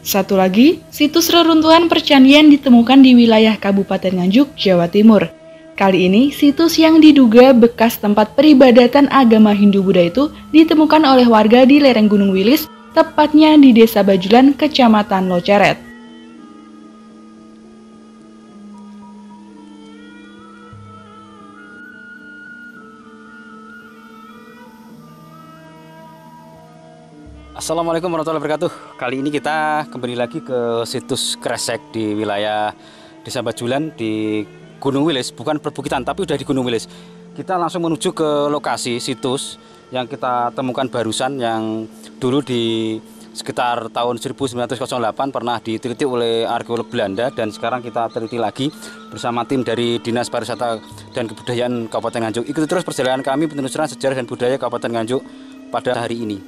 Satu lagi, situs reruntuhan percandaian ditemukan di wilayah Kabupaten Nganjuk, Jawa Timur. Kali ini, situs yang diduga bekas tempat peribadatan agama Hindu-Buddha itu ditemukan oleh warga di lereng Gunung Wilis, tepatnya di Desa Bajulan, Kecamatan Loceret. Assalamualaikum warahmatullahi wabarakatuh. Kali ini kita kembali lagi ke situs Kresek di wilayah Desa Bajulan di Gunung Wilis, bukan perbukitan tapi udah di Gunung Wilis. Kita langsung menuju ke lokasi situs yang kita temukan barusan, yang dulu di sekitar tahun 1908 pernah diteliti oleh arkeolog Belanda, dan sekarang kita teliti lagi bersama tim dari Dinas Pariwisata dan Kebudayaan Kabupaten Nganjuk. Ikuti terus perjalanan kami penelusuran sejarah dan budaya Kabupaten Nganjuk pada hari ini.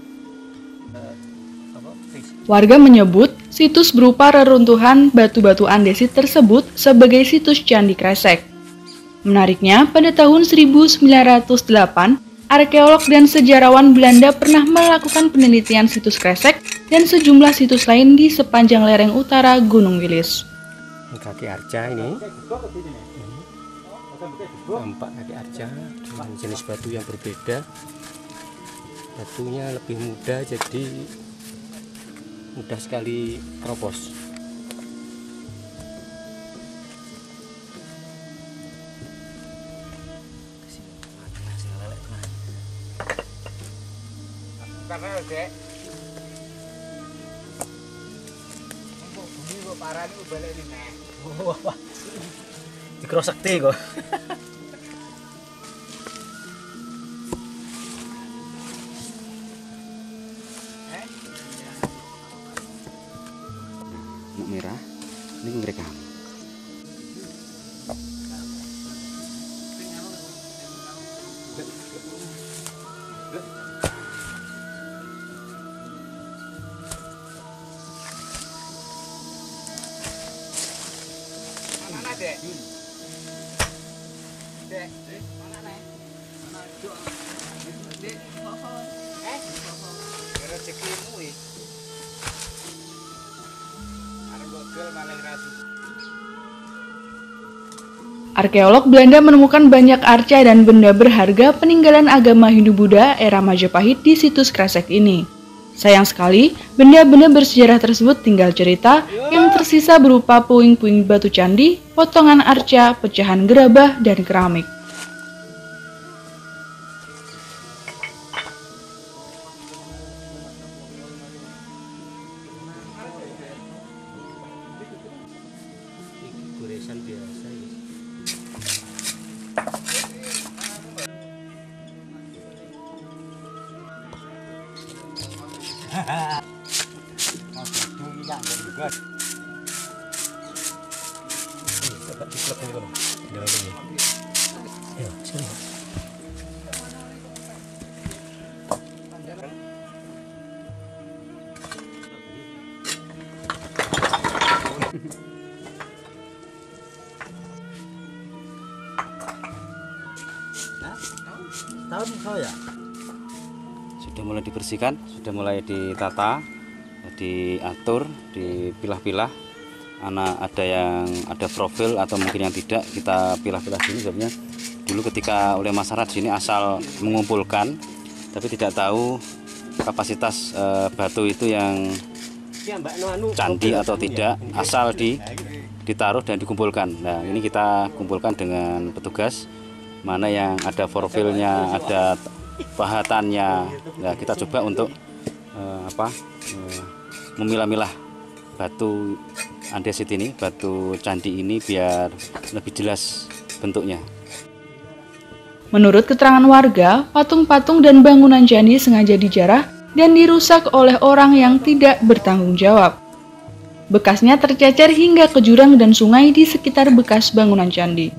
Warga menyebut situs berupa reruntuhan batu-batu andesit tersebut sebagai situs Candi Kresek. Menariknya, pada tahun 1908, arkeolog dan sejarawan Belanda pernah melakukan penelitian situs Kresek dan sejumlah situs lain di sepanjang lereng utara Gunung Wilis. Kaki arca ini, nampak kaki arca dengan jenis batu yang berbeda. Batunya lebih muda, jadi mudah sekali keropos. Dikerosakti kok. Merah, ini mereka. Mana dek? Dek, mana nih? Dek, rezekimu ini. Arkeolog Belanda menemukan banyak arca dan benda berharga peninggalan agama Hindu-Buddha era Majapahit di situs Kresek ini. Sayang sekali, benda-benda bersejarah tersebut tinggal cerita, yang tersisa berupa puing-puing batu candi, potongan arca, pecahan gerabah, dan keramik. Goresan biasa ya. Tahun kau ya? Sudah mulai dibersihkan, sudah mulai ditata, diatur, dipilah-pilah. Ada yang ada profil atau mungkin yang tidak, kita pilah-pilah dulu. Sebenarnya dulu ketika oleh masyarakat sini asal mengumpulkan, tapi tidak tahu kapasitas batu itu yang candi atau tidak, asal ditaruh dan dikumpulkan. Nah, ini kita kumpulkan dengan petugas, mana yang ada profilnya, ada bahatannya. Nah, kita coba untuk memilah-milah batu andesit ini, batu candi ini, biar lebih jelas bentuknya. Menurut keterangan warga, patung-patung dan bangunan candi sengaja dijarah dan dirusak oleh orang yang tidak bertanggung jawab. Bekasnya tercecer hingga ke jurang dan sungai di sekitar bekas bangunan candi.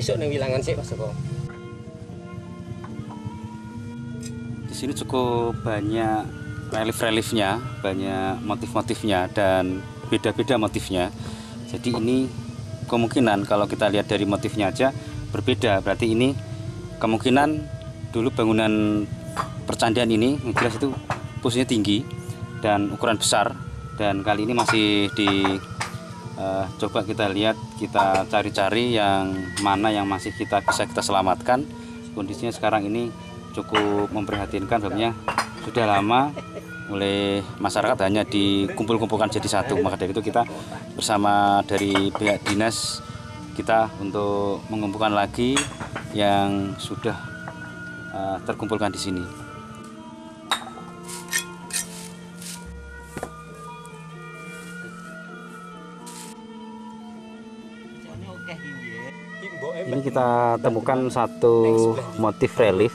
besok ning wilangan sik Mas Joko. Di sini cukup banyak relief-reliefnya, banyak motif-motifnya dan beda-beda motifnya. Jadi ini kemungkinan kalau kita lihat dari motifnya aja berbeda. Berarti ini kemungkinan dulu bangunan percandian ini jelas itu posisinya tinggi dan ukuran besar, dan kali ini masih coba kita lihat, kita cari-cari yang mana yang masih bisa kita selamatkan. Kondisinya sekarang ini cukup memprihatinkan, sebabnya sudah lama oleh masyarakat hanya dikumpul-kumpulkan jadi satu. Maka dari itu kita bersama dari pihak dinas kita untuk mengumpulkan lagi yang sudah terkumpulkan di sini. Ini kita temukan satu motif relief.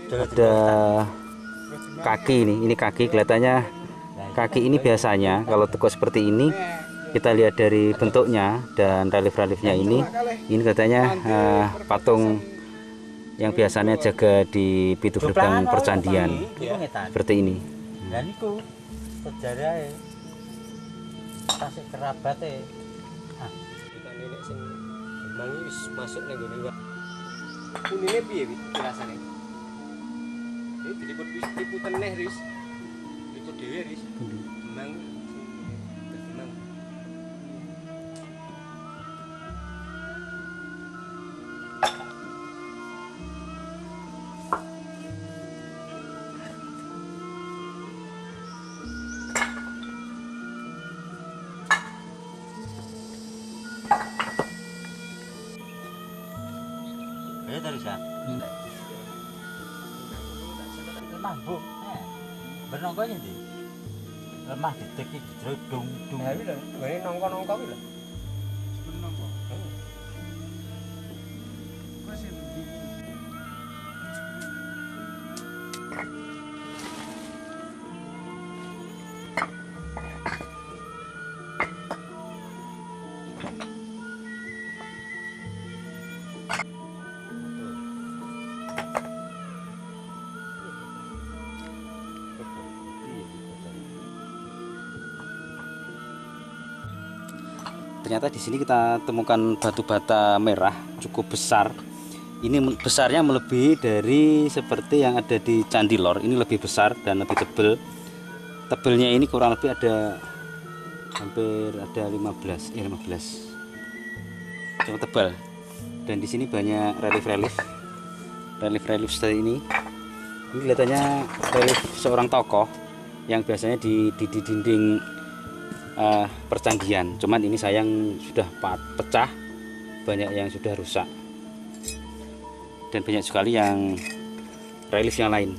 Ada kaki ini kaki, kelihatannya kaki ini biasanya kalau tekuk seperti ini kita lihat dari bentuknya dan relief-reliefnya ini katanya patung yang biasanya jaga di pintu gerbang percandian seperti ini. Dan itu sejarah tasik kerabatnya. Kita nenek sing mangi wis masuk ning gone. Kunine piye rasane? Iki diliput wis liputan neh Ris. Liput dhewe Ris. Demang. Demang. Ya tadi sah. Lemah bu, bernongkonya di lemah ditek jero dung. Ya wis lho, ngene nongko-nongko kuwi lho. Nongko. Ternyata di sini kita temukan batu bata merah cukup besar. Ini besarnya melebihi dari seperti yang ada di Candi Lor. Ini lebih besar dan lebih tebal. Tebalnya ini kurang lebih ada hampir ada 15. Cukup tebal. Dan di sini banyak relief seperti ini. Ini kelihatannya relief seorang tokoh yang biasanya di dinding percandian. Cuman ini sayang sudah pecah, banyak yang sudah rusak, dan banyak sekali yang relief yang lain.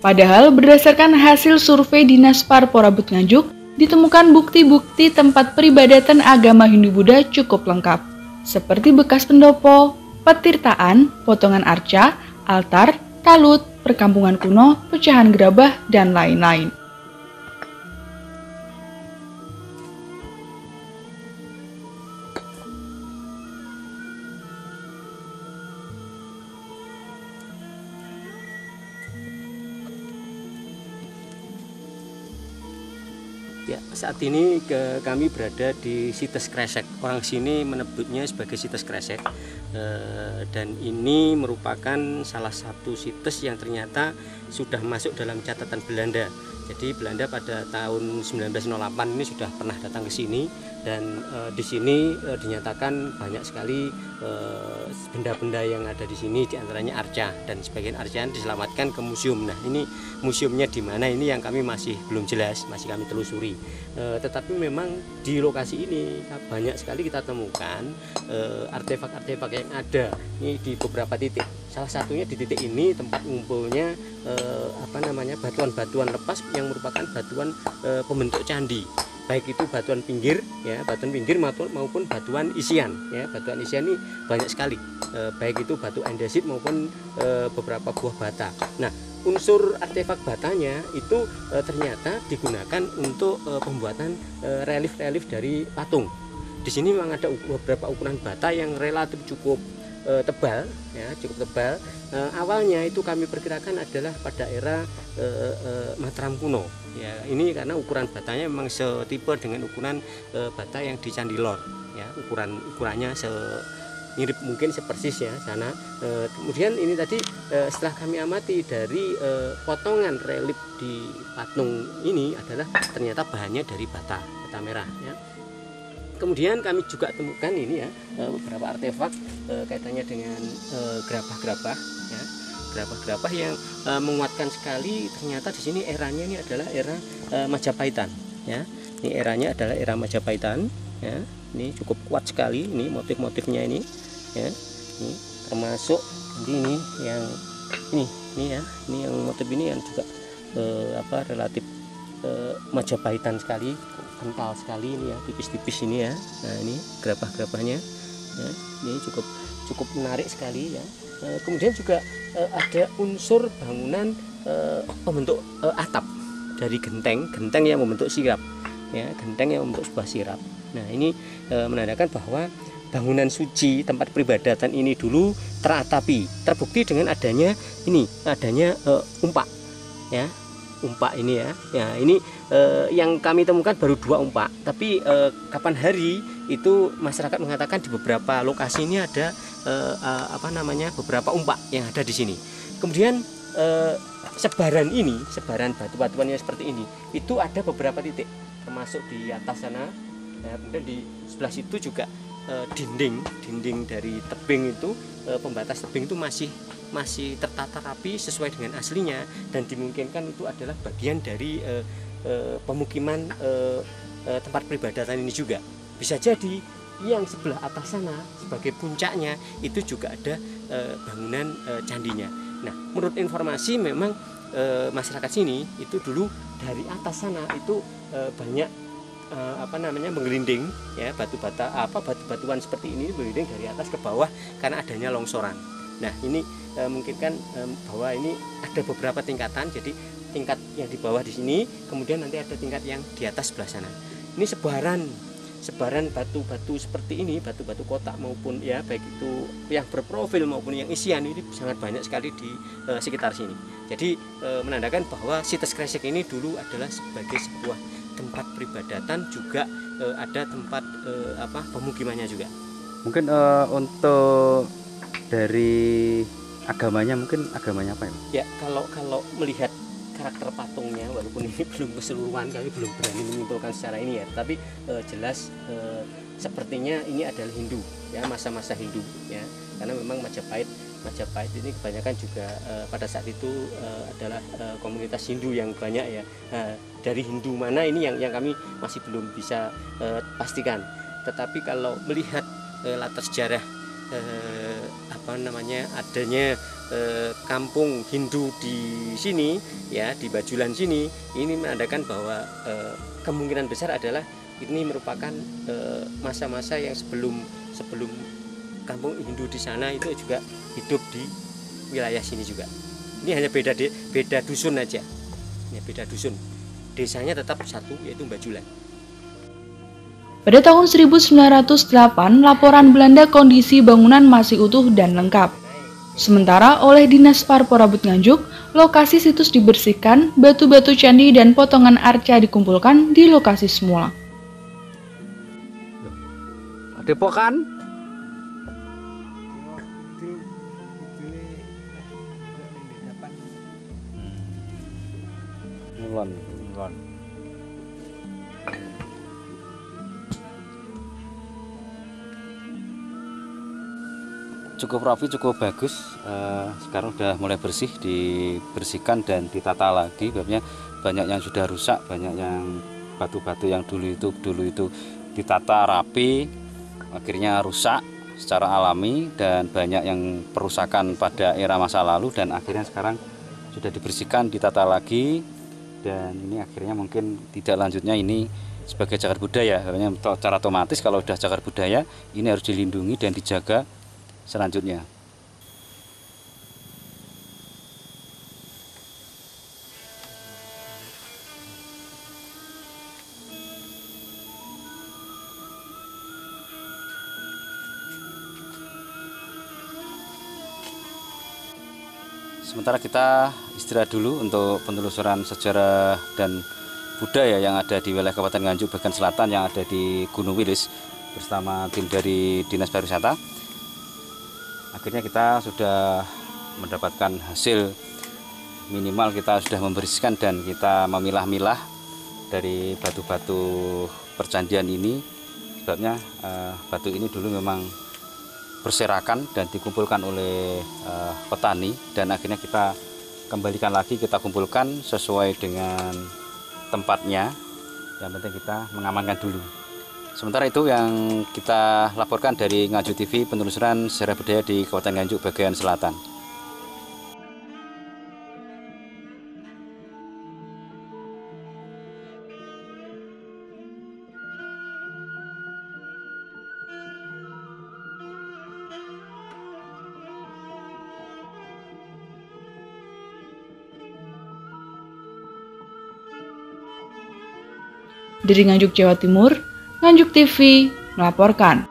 Padahal berdasarkan hasil survei Dinas Parporabut Nganjuk, ditemukan bukti-bukti tempat peribadatan agama Hindu-Buddha cukup lengkap, seperti bekas pendopo, petirtaan, potongan arca, altar, talut, perkampungan kuno, pecahan gerabah, dan lain-lain. Ya, saat ini kami berada di Situs Kresek. Orang sini menyebutnya sebagai Situs Kresek. Dan ini merupakan salah satu situs yang ternyata sudah masuk dalam catatan Belanda. Jadi Belanda pada tahun 1908 ini sudah pernah datang ke sini, dan di sini dinyatakan banyak sekali benda-benda yang ada di sini, diantaranya arca, dan sebagian arca diselamatkan ke museum. Nah, ini museumnya di mana ini yang kami masih belum jelas, masih kami telusuri. Tetapi memang di lokasi ini banyak sekali kita temukan artefak-artefak yang ada ini di beberapa titik. Salah satunya di titik ini tempat ngumpulnya batuan-batuan lepas yang merupakan batuan pembentuk candi, baik itu batuan pinggir maupun batuan isian ya. Batuan isian ini banyak sekali, baik itu batu andesit maupun beberapa buah bata. Nah, unsur artefak batanya itu ternyata digunakan untuk pembuatan relief-relief dari patung. di sini memang ada beberapa ukuran bata yang relatif cukup tebal, ya, cukup tebal. Awalnya itu kami perkirakan adalah pada era Mataram kuno. Ya, ini karena ukuran batanya memang setipe dengan ukuran bata yang di Candi Lor. Ya, ukurannya mirip mungkin sepersis ya sana. Kemudian ini tadi setelah kami amati dari potongan relief di patung ini adalah ternyata bahannya dari bata merah. Ya. Kemudian kami juga temukan ini ya beberapa artefak kaitannya dengan gerabah-gerabah, ya, gerabah-gerabah yang menguatkan sekali ternyata di sini eranya ini adalah era Majapahitan, ya. Ini eranya adalah era Majapahitan, ya. Ini cukup kuat sekali ini motif-motifnya ini, ya. Ini termasuk ini yang ini ya, ini yang motif ini yang juga relatif Majapahitan sekali, kental sekali ini ya, tipis-tipis ini ya. Nah ini gerabah-gerabahnya, ya, ini cukup menarik sekali ya. Kemudian juga ada unsur bangunan pembentuk atap dari genteng yang membentuk sirap, ya, genteng yang membentuk sebuah sirap. Nah ini menandakan bahwa bangunan suci tempat peribadatan ini dulu teratapi, terbukti dengan adanya umpak, ya. Umpak ini ya, ini yang kami temukan baru 2 umpak, tapi kapan hari itu masyarakat mengatakan di beberapa lokasi ini ada beberapa umpak yang ada di sini. Kemudian sebaran batu-batuannya seperti ini, itu ada beberapa titik, termasuk di atas sana, kemudian di sebelah situ juga dinding dari tebing itu, pembatas tebing itu masih tertata rapi sesuai dengan aslinya, dan dimungkinkan itu adalah bagian dari pemukiman tempat peribadatan ini juga. Bisa jadi yang sebelah atas sana sebagai puncaknya itu juga ada bangunan candinya. Nah, menurut informasi memang masyarakat sini itu dulu dari atas sana itu banyak menggelinding, ya, batu-batuan seperti ini menggelinding dari atas ke bawah karena adanya longsoran. Nah ini mungkin kan bahwa ini ada beberapa tingkatan, jadi tingkat yang di bawah di sini, kemudian nanti ada tingkat yang di atas sebelah sana. Ini sebaran batu-batu seperti ini, batu-batu kotak maupun ya baik itu yang berprofil maupun yang isian, ini sangat banyak sekali di sekitar sini. Jadi menandakan bahwa situs Kresek ini dulu adalah sebagai sebuah tempat peribadatan, juga ada tempat pemukimannya juga. Mungkin untuk dari agamanya, mungkin agamanya apa ya? Ya, kalau melihat karakter patungnya, walaupun ini belum keseluruhan, kami belum berani menyimpulkan secara ini ya, tapi jelas sepertinya ini adalah Hindu, ya, masa-masa Hindu, ya, karena memang Majapahit ini kebanyakan juga pada saat itu adalah komunitas Hindu yang banyak ya. Dari Hindu mana ini yang kami masih belum bisa pastikan. Tetapi kalau melihat latar sejarah adanya kampung Hindu di sini, ya, di Bajulan sini, ini menandakan bahwa kemungkinan besar adalah ini merupakan masa-masa yang sebelum kampung Hindu di sana itu juga hidup di wilayah sini juga. Ini hanya beda dusun aja, ya, beda dusun. Desanya tetap satu, yaitu Bajulan. Pada tahun 1908, laporan Belanda kondisi bangunan masih utuh dan lengkap. Sementara oleh Dinas Parporabut Nganjuk, lokasi situs dibersihkan, batu-batu candi dan potongan arca dikumpulkan di lokasi semula. Depokan? Mulon. Cukup rapi, cukup bagus. Sekarang sudah mulai bersih, dibersihkan dan ditata lagi. Sebabnya banyak yang sudah rusak, banyak yang batu-batu yang dulu itu ditata rapi, akhirnya rusak secara alami, dan banyak yang perusakan pada era masa lalu, dan akhirnya sekarang sudah dibersihkan, ditata lagi, dan ini akhirnya mungkin tidak lanjutnya ini sebagai cagar budaya. Karena secara otomatis kalau sudah cagar budaya ini harus dilindungi dan dijaga selanjutnya. Sementara kita istirahat dulu untuk penelusuran sejarah dan budaya yang ada di wilayah Kabupaten Nganjuk bagian selatan yang ada di Gunung Wilis bersama tim dari Dinas Pariwisata. Akhirnya kita sudah mendapatkan hasil, minimal kita sudah membersihkan dan kita memilah-milah dari batu-batu percandian ini. Sebabnya batu ini dulu memang berserakan dan dikumpulkan oleh petani, dan akhirnya kita kembalikan lagi, kita kumpulkan sesuai dengan tempatnya. Yang penting kita mengamankan dulu. Sementara itu yang kita laporkan dari Nganjuk TV, penelusuran sejarah budaya di Kabupaten Nganjuk bagian selatan. Dari Nganjuk, Jawa Timur, Nganjuk TV melaporkan.